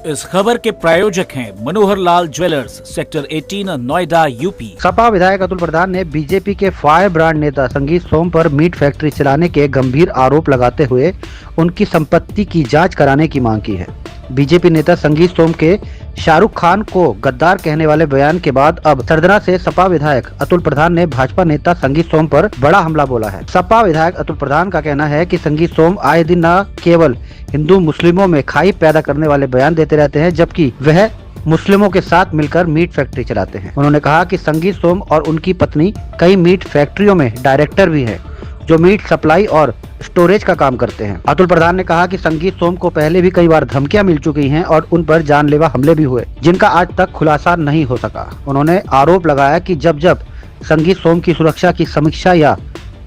इस खबर के प्रायोजक हैं Manohar Lal jewellers, sector 18, Noida, UP. Sapa विधायक अतुल प्रधान ने बीजेपी के फायर ब्रांड नेता संगीत सोम पर मीट फैक्ट्री चलाने के गंभीर आरोप लगाते हुए उनकी संपत्ति की जांच कराने की मांग की है। बीजेपी नेता संगीत सोम के शाहरुख खान को गद्दार कहने वाले बयान के बाद अब सरदना से सपा विधायक अतुल प्रधान ने भाजपा नेता संगीत सोम पर बड़ा हमला बोला है। सपा विधायक अतुल प्रधान का कहना है कि संगीत सोम आए दिन न केवल हिंदू मुस्लिमों में खाई पैदा करने वाले बयान देते रहते हैं, जबकि वह मुस्लिमों के साथ मिलकर मीट फैक्ट्री चलाते हैं। उन्होंने कहा कि संगीत सोम और उनकी पत्नी कई मीट फैक्ट्रियों में डायरेक्टर भी है, जो मीट सप्लाई और स्टोरेज का काम करते हैं। अतुल प्रधान ने कहा कि संगीत सोम को पहले भी कई बार धमकियां मिल चुकी हैं और उन पर जानलेवा हमले भी हुए, जिनका आज तक खुलासा नहीं हो सका। उन्होंने आरोप लगाया कि जब जब संगीत सोम की सुरक्षा की समीक्षा या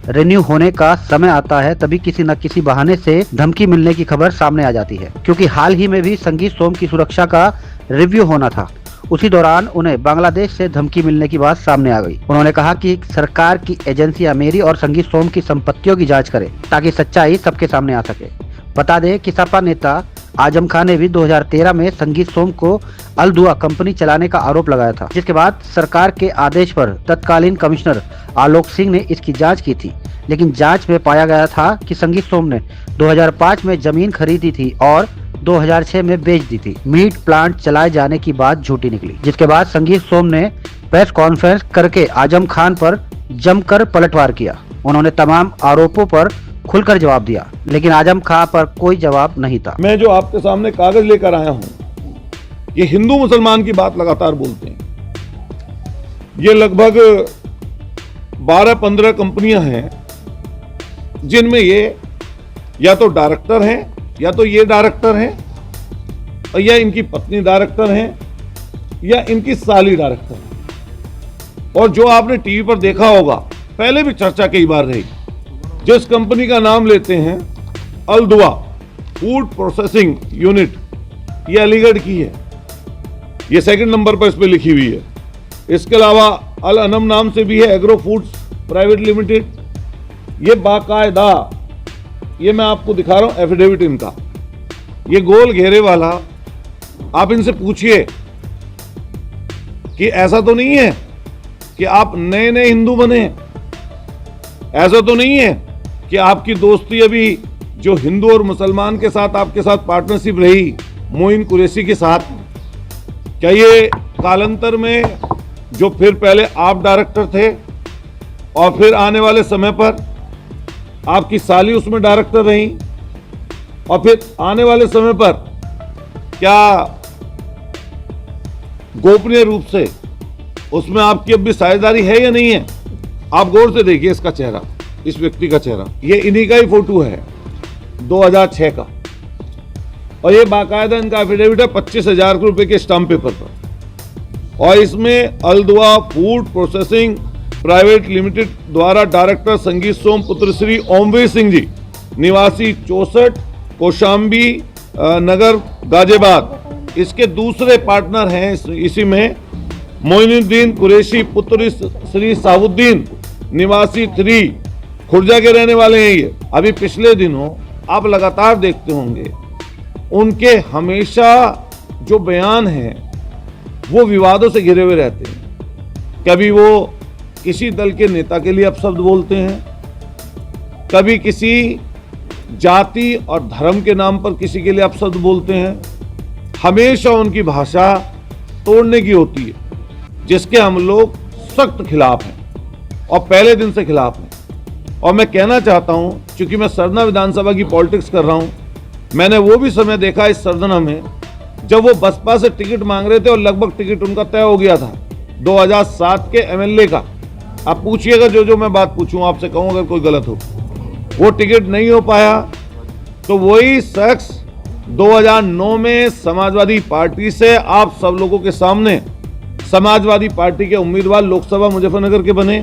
रिन्यू होने का समय आता है, तभी किसी न किसी बहाने से धमकी मिलने की खबर सामने आ जाती है। क्योंकि हाल ही में भी संगीत सोम की सुरक्षा का रिव्यू होना था, उसी दौरान उन्हें बांग्लादेश से धमकी मिलने की बात सामने आ गई। उन्होंने कहा कि सरकार की एजेंसियां मेरी और संगीत सोम की संपत्तियों की जांच करें, ताकि सच्चाई सबके सामने आ सके। बता दें कि सपा नेता आजम खान ने भी 2013 में संगीत सोम को अल दुआ कंपनी चलाने का आरोप लगाया था, जिसके बाद सरकार के आदेश पर तत्कालीन कमिश्नर आलोक सिंह ने इसकी जांच की थी। लेकिन जांच में पाया गया था कि संगीत सोम ने 2005 में जमीन खरीदी थी और 2006 में बेच दी थी। मीट प्लांट चलाए जाने की बात झूठी निकली, जिसके बाद संगीत सोम ने प्रेस कॉन्फ्रेंस करके आजम खान पर जमकर पलटवार किया। उन्होंने तमाम आरोपों पर खुलकर जवाब दिया, लेकिन आजम खान पर कोई जवाब नहीं था। मैं जो आपके सामने कागज लेकर आया हूं, ये हिंदू मुसलमान की बात लगातार बोलते हैं। ये लगभग 12-15 कंपनियां हैं, जिनमें ये या तो डायरेक्टर हैं, या तो ये डायरेक्टर हैं, या इनकी पत्नी डायरेक्टर हैं, या इनकी साली डायरेक्टर है। और जो आपने टीवी पर देखा होगा, पहले भी चर्चा कई बार रही, जिस कंपनी का नाम लेते हैं अल दुआ फूड प्रोसेसिंग यूनिट, ये अलीगढ़ की है, ये सेकंड नंबर पर इस पे लिखी हुई है। इसके अलावा अल अनम नाम से भी है एग्रो फूड्स प्राइवेट लिमिटेड। ये बाकायदा, ये मैं आपको दिखा रहा हूं एफिडेविट इनका, ये गोल घेरे वाला। आप इनसे पूछिए कि ऐसा तो नहीं है कि आप नए नए हिंदू बने, ऐसा तो नहीं है कि आपकी दोस्ती अभी जो हिंदू और मुसलमान के साथ आपके साथ पार्टनरशिप रही मोइन कुरैशी के साथ, क्या ये कालांतर में जो फिर पहले आप डायरेक्टर थे और फिर आने वाले समय पर आपकी साली उसमें डायरेक्टर रही, और फिर आने वाले समय पर क्या गोपनीय रूप से उसमें आपकी अब भी साझेदारी है या नहीं है? आप गौर से देखिए इसका चेहरा, इस व्यक्ति का चेहरा, ये इन्हीं का ही फोटो है 2006 का, और ये बाकायदा इनका एफिडेविट है 25,000 रुपए के स्टाम्प पेपर पर। और इसमें अल दुआ फूड प्रोसेसिंग प्राइवेट लिमिटेड द्वारा डायरेक्टर संगीत सोम पुत्र श्री ओमवीर सिंह जी, निवासी 64 कौशाम्बी नगर गाजियाबाद, इसके दूसरे पार्टनर हैं इसी में मोइनुद्दीन कुरैशी पुत्र श्री साहुद्दीन, निवासी 3 खुर्जा के रहने वाले हैं। ये अभी पिछले दिनों आप लगातार देखते होंगे, उनके हमेशा जो बयान हैं वो विवादों से घिरे हुए रहते हैं। कभी वो किसी दल के नेता के लिए अपशब्द बोलते हैं, कभी किसी जाति और धर्म के नाम पर किसी के लिए अपशब्द बोलते हैं। हमेशा उनकी भाषा तोड़ने की होती है, जिसके हम लोग सख्त खिलाफ हैं और पहले दिन से खिलाफ हैं। और मैं कहना चाहता हूं, क्योंकि मैं सरदना विधानसभा की पॉलिटिक्स कर रहा हूं, मैंने वो भी समय देखा इस सरदना में जब वो बसपा से टिकट मांग रहे थे और लगभग टिकट उनका तय हो गया था 2007 के एमएलए का। आप पूछिएगा, जो मैं बात पूछूं आपसे कहूं अगर कोई गलत हो, वो टिकट नहीं हो पाया, तो वही शख्स 2009 में समाजवादी पार्टी से आप सब लोगों के सामने समाजवादी पार्टी के उम्मीदवार लोकसभा मुजफ्फरनगर के बने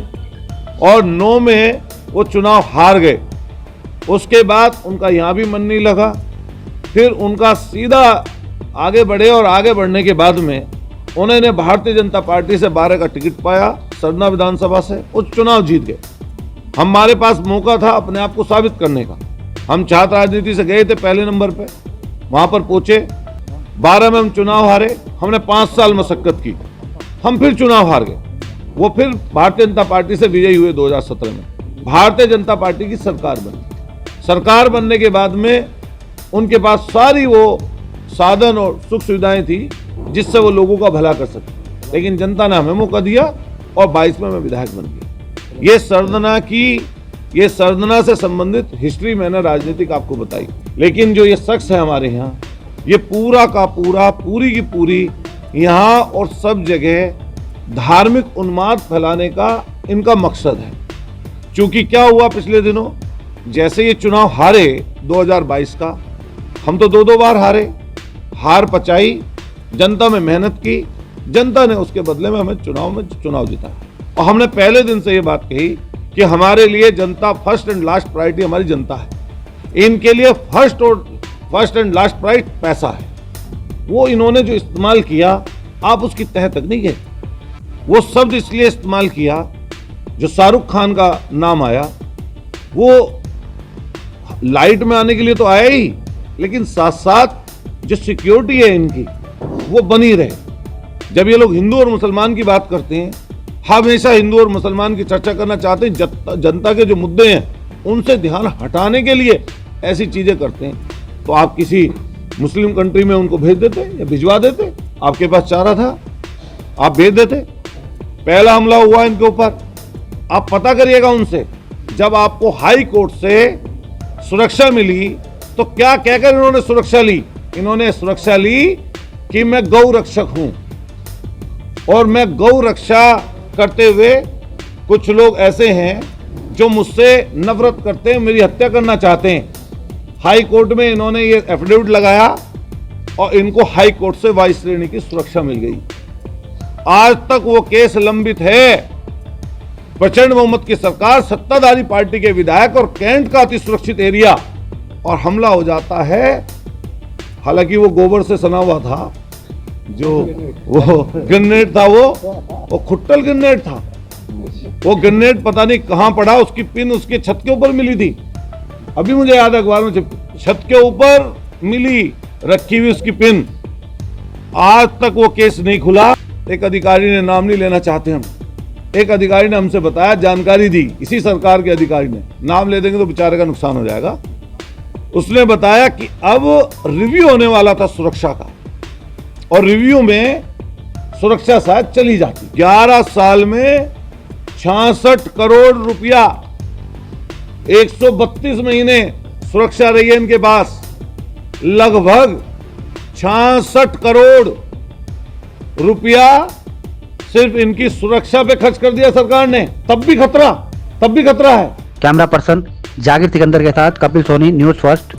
और 9 में वो चुनाव हार गए। उसके बाद उनका यहाँ भी मन नहीं लगा, फिर उनका सीधा आगे बढ़े और आगे बढ़ने के बाद में उन्होंने भारतीय जनता पार्टी से 12 का टिकट पाया, सरदना विधानसभा से वो चुनाव जीत गए। हमारे पास मौका था अपने आप को साबित करने का। हम छात्र राजनीति से गए थे पहले नंबर पे, वहां पर पहुंचे 12 में हम चुनाव हारे, हमने 5 साल मशक्कत की, हम फिर चुनाव हार गए। वो फिर भारतीय जनता पार्टी से विजयी हुए 2017 में। भारतीय जनता पार्टी की सरकार बनी। सरकार बनने के बाद में उनके पास सारी वो साधन और सुख सुविधाएं थी जिससे वो लोगों का भला कर सके, लेकिन जनता ने हमें मौका दिया और 22 में मैं विधायक बन गया। ये सरदना से संबंधित हिस्ट्री मैंने राजनीतिक आपको बताई, लेकिन जो ये शख्स है हमारे यहाँ, ये पूरा का पूरा, पूरी की पूरी यहाँ और सब जगह धार्मिक उन्माद फैलाने का इनका मकसद है। क्योंकि क्या हुआ पिछले दिनों, जैसे ये चुनाव हारे 2022 का, हम तो 2 बार हारे, हार पचाई, जनता में मेहनत की, जनता ने उसके बदले में हमें चुनाव जिताया। और हमने पहले दिन से ये बात कही कि हमारे लिए जनता फर्स्ट एंड लास्ट प्रायोरिटी हमारी जनता है। इनके लिए फर्स्ट एंड लास्ट प्रायोरिटी पैसा है। वो इन्होंने जो इस्तेमाल किया, आप उसकी तह तक नहीं गए। वो शब्द इसलिए इस्तेमाल किया, जो शाहरुख खान का नाम आया, वो लाइट में आने के लिए तो आया ही, लेकिन साथ साथ जो सिक्योरिटी है इनकी वो बनी रहे। जब ये लोग हिंदू और मुसलमान की बात करते हैं, हमेशा हिंदू और मुसलमान की चर्चा करना चाहते हैं, जनता के जो मुद्दे हैं उनसे ध्यान हटाने के लिए ऐसी चीजें करते हैं। तो आप किसी मुस्लिम कंट्री में उनको भेज देते या भिजवा देते, आपके पास चारा था, आप भेज देते। पहला हमला हुआ इनके ऊपर, आप पता करिएगा उनसे, जब आपको हाई कोर्ट से सुरक्षा मिली तो क्या कहकर इन्होंने सुरक्षा ली? इन्होंने सुरक्षा ली कि मैं गौ रक्षक हूं, और मैं गौ रक्षा करते हुए कुछ लोग ऐसे हैं जो मुझसे नफरत करते हैं, मेरी हत्या करना चाहते हैं। हाई कोर्ट में इन्होंने ये एफिडेविट लगाया और इनको हाई कोर्ट से 22 श्रेणी की सुरक्षा मिल गई। आज तक वो केस लंबित है। प्रचंड बहुमत की सरकार, सत्ताधारी पार्टी के विधायक और कैंट का अति सुरक्षित एरिया, और हमला हो जाता है। हालांकि वो गोबर से सना हुआ था, जो वो ग्रेनेड था, वो खुट्टल ग्रेनेड था। वो ग्रेनेड पता नहीं कहां पड़ा, उसकी पिन उसके छत के ऊपर मिली थी। अभी मुझे याद है, अखबार में छत के ऊपर मिली रखी हुई उसकी पिन। आज तक वो केस नहीं खुला। एक अधिकारी ने, नाम नहीं लेना चाहते हम, एक अधिकारी ने हमसे बताया, जानकारी दी, इसी सरकार के अधिकारी ने, नाम ले देंगे तो बेचारे का नुकसान हो जाएगा। उसने बताया कि अब रिव्यू होने वाला था सुरक्षा का, और रिव्यू में सुरक्षा शायद चली जाती। 11 साल में 66 करोड़ रुपया, 132 महीने सुरक्षा रही है इनके पास। लगभग 66 करोड़ रुपया सिर्फ इनकी सुरक्षा पे खर्च कर दिया सरकार ने। तब भी खतरा है। कैमरा पर्सन जाकिर सिकंदर के साथ कपिल सोनी, न्यूज़ फर्स्ट।